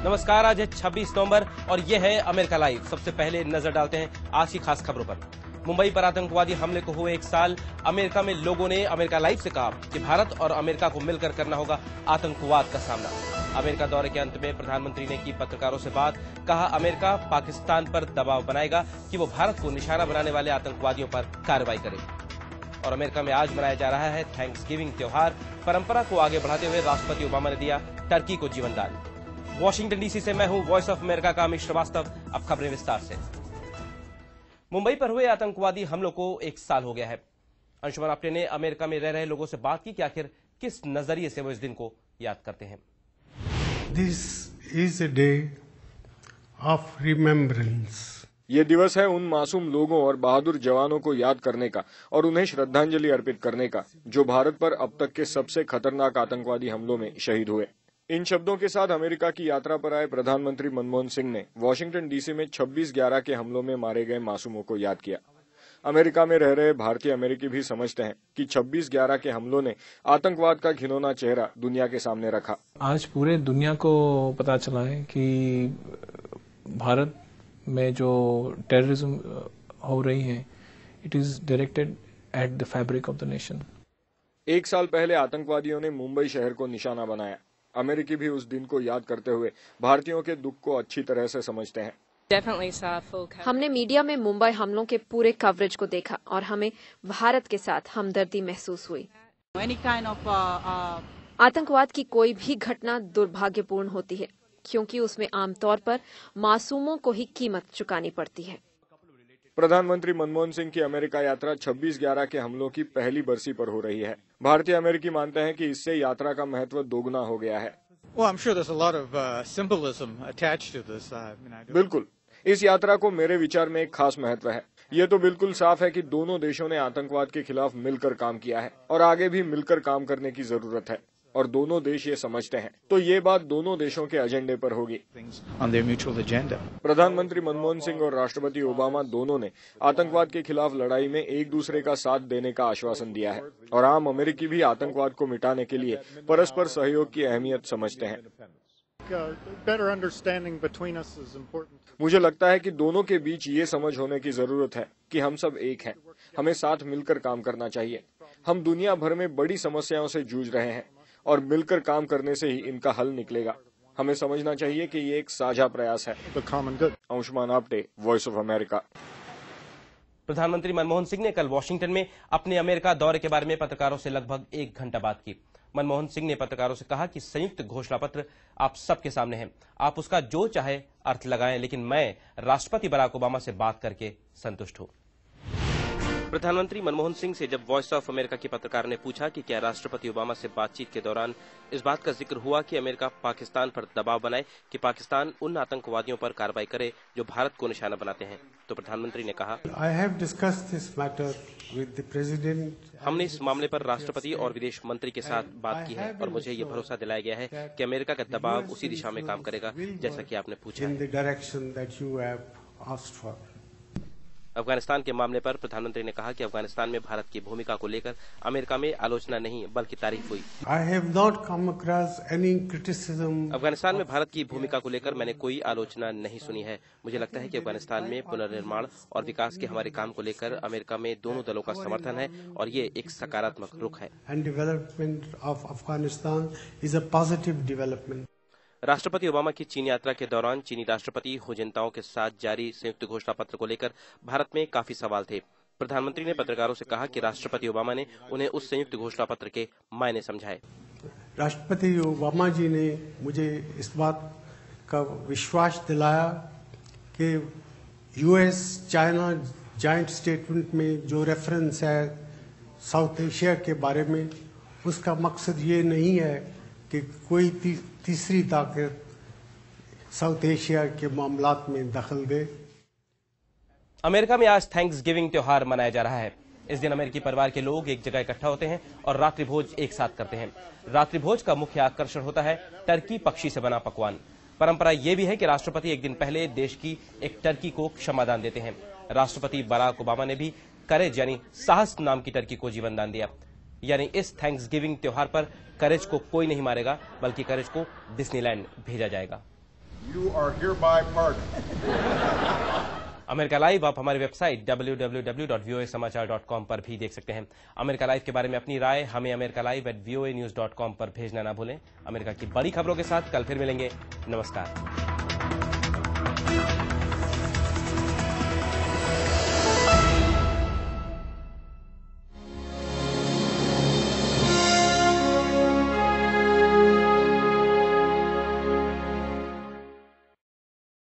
नमस्कार, आज है 26 नवंबर और ये है अमेरिका लाइव। सबसे पहले नजर डालते हैं आज की खास खबरों पर। मुंबई पर आतंकवादी हमले को हुए 1 साल। अमेरिका में लोगों ने अमेरिका लाइव से कहा कि भारत और अमेरिका को मिलकर करना होगा आतंकवाद का सामना। अमेरिका दौरे के अंत में प्रधानमंत्री ने की पत्रकारों से बात। कहा, अमेरिका पाकिस्तान पर दबाव बनाएगा कि वो भारत को निशाना बनाने वाले आतंकवादियों पर कार्रवाई करे। और अमेरिका में आज मनाया जा रहा है थैंक्सगिविंग त्योहार। परंपरा को आगे बढ़ाते हुए राष्ट्रपति ओबामा ने दिया टर्की को जीवन दान। वॉशिंगटन डीसी से मैं हूं वॉइस ऑफ अमेरिका का अमित श्रीवास्तव। अब खबरें विस्तार से। मुंबई पर हुए आतंकवादी हमलों को 1 साल हो गया है। अंशुमान आपटे ने अमेरिका में रह रहे लोगों से बात की कि आखिर किस नजरिए से वो इस दिन को याद करते हैं। This is a day of remembrance. ये दिवस है उन मासूम लोगों और बहादुर जवानों को याद करने का और उन्हें श्रद्धांजलि अर्पित करने का जो भारत पर अब तक के सबसे खतरनाक आतंकवादी हमलों में शहीद हुए। इन शब्दों के साथ अमेरिका की यात्रा पर आए प्रधानमंत्री मनमोहन सिंह ने वॉशिंगटन डीसी में 26/11 के हमलों में मारे गए मासूमों को याद किया। अमेरिका में रह रहे भारतीय अमेरिकी भी समझते हैं कि 26/11 के हमलों ने आतंकवाद का घिनौना चेहरा दुनिया के सामने रखा। आज पूरे दुनिया को पता चला है कि भारत में जो टेररिज्म हो रही है, it is directed at the fabric of the nation. 1 साल पहले आतंकवादियों ने मुंबई शहर को निशाना बनाया। अमेरिकी भी उस दिन को याद करते हुए भारतीयों के दुख को अच्छी तरह से समझते हैं। हमने मीडिया में मुंबई हमलों के पूरे कवरेज को देखा और हमें भारत के साथ हमदर्दी महसूस हुई। आतंकवाद की कोई भी घटना दुर्भाग्यपूर्ण होती है क्योंकि उसमें आमतौर पर मासूमों को ही कीमत चुकानी पड़ती है। प्रधानमंत्री मनमोहन सिंह की अमेरिका यात्रा 26/11 के हमलों की पहली बरसी पर हो रही है। भारतीय अमेरिकी मानते हैं कि इससे यात्रा का महत्व दोगुना हो गया है। बिल्कुल, इस यात्रा को मेरे विचार में एक खास महत्व है। ये तो बिल्कुल साफ है कि दोनों देशों ने आतंकवाद के खिलाफ मिलकर काम किया है और आगे भी मिलकर काम करने की जरूरत है और दोनों देश ये समझते हैं, तो ये बात दोनों देशों के एजेंडे पर होगी। प्रधानमंत्री मनमोहन सिंह और राष्ट्रपति ओबामा दोनों ने आतंकवाद के खिलाफ लड़ाई में एक दूसरे का साथ देने का आश्वासन दिया है और आम अमेरिकी भी आतंकवाद को मिटाने के लिए परस्पर सहयोग की अहमियत समझते हैं। मुझे लगता है कि दोनों के बीच ये समझ होने की जरूरत है कि हम सब एक हैं। हमें साथ मिलकर काम करना चाहिए। हम दुनिया भर में बड़ी समस्याओं से जूझ रहे हैं और मिलकर काम करने से ही इनका हल निकलेगा। हमें समझना चाहिए कि ये एक साझा प्रयास है। Anshuman Apte, voice of America. प्रधानमंत्री मनमोहन सिंह ने कल वॉशिंगटन में अपने अमेरिका दौरे के बारे में पत्रकारों से लगभग 1 घंटा बात की। मनमोहन सिंह ने पत्रकारों से कहा कि संयुक्त घोषणा पत्र आप सबके सामने है, आप उसका जो चाहे अर्थ लगाएं, लेकिन मैं राष्ट्रपति बराक ओबामा से बात करके संतुष्ट हूं। प्रधानमंत्री मनमोहन सिंह से जब वॉइस ऑफ अमेरिका के पत्रकार ने पूछा कि क्या राष्ट्रपति ओबामा से बातचीत के दौरान इस बात का जिक्र हुआ कि अमेरिका पाकिस्तान पर दबाव बनाए कि पाकिस्तान उन आतंकवादियों पर कार्रवाई करे जो भारत को निशाना बनाते हैं, तो प्रधानमंत्री ने कहा, हमने इस मामले पर राष्ट्रपति और विदेश मंत्री के साथ बात की है और मुझे ये भरोसा दिलाया गया है कि अमेरिका का दबाव उसी दिशा में काम करेगा जैसा कि आपने पूछा है। अफगानिस्तान के मामले पर प्रधानमंत्री ने कहा कि अफगानिस्तान में भारत की भूमिका को लेकर अमेरिका में आलोचना नहीं बल्कि तारीफ हुई। अफगानिस्तान में भारत की भूमिका को लेकर मैंने कोई आलोचना नहीं सुनी है। मुझे लगता है कि अफगानिस्तान में पुनर्निर्माण और विकास के हमारे काम को लेकर अमेरिका में दोनों दलों का समर्थन है और ये एक सकारात्मक रुख है। राष्ट्रपति ओबामा की चीन यात्रा के दौरान चीनी राष्ट्रपति हू जिनताओ के साथ जारी संयुक्त घोषणा पत्र को लेकर भारत में काफी सवाल थे। प्रधानमंत्री ने पत्रकारों से कहा कि राष्ट्रपति ओबामा ने उन्हें उस संयुक्त घोषणा पत्र के मायने समझाए। राष्ट्रपति ओबामा जी ने मुझे इस बात का विश्वास दिलाया कि यूएस चाइना जॉइंट स्टेटमेंट में जो रेफरेंस है साउथ एशिया के बारे में, उसका मकसद ये नहीं है कि कोई तीसरी ताकत साउथ एशिया के मामलात में दखल दे। अमेरिका में आज थैंक्सगिविंग त्योहार मनाया जा रहा है। इस दिन अमेरिकी परिवार के लोग एक जगह इकट्ठा होते हैं और रात्रि भोज एक साथ करते हैं। रात्रि भोज का मुख्य आकर्षण होता है टर्की पक्षी से बना पकवान। परंपरा यह भी है कि राष्ट्रपति एक दिन पहले देश की एक टर्की को क्षमादान देते हैं। राष्ट्रपति बराक ओबामा ने भी करेज यानी साहस नाम की टर्की को जीवन दान दिया। यानी इस थैंक्सगिविंग त्योहार पर करेज को कोई नहीं मारेगा बल्कि करेज को डिज्नीलैंड भेजा जाएगा। You are hereby pardoned. America live आप हमारी वेबसाइट www.voasamachaar.com पर भी देख सकते हैं। अमेरिका लाइव के बारे में अपनी राय हमें americalive@voanews.com पर भेजना ना भूलें। अमेरिका की बड़ी खबरों के साथ कल फिर मिलेंगे। नमस्कार।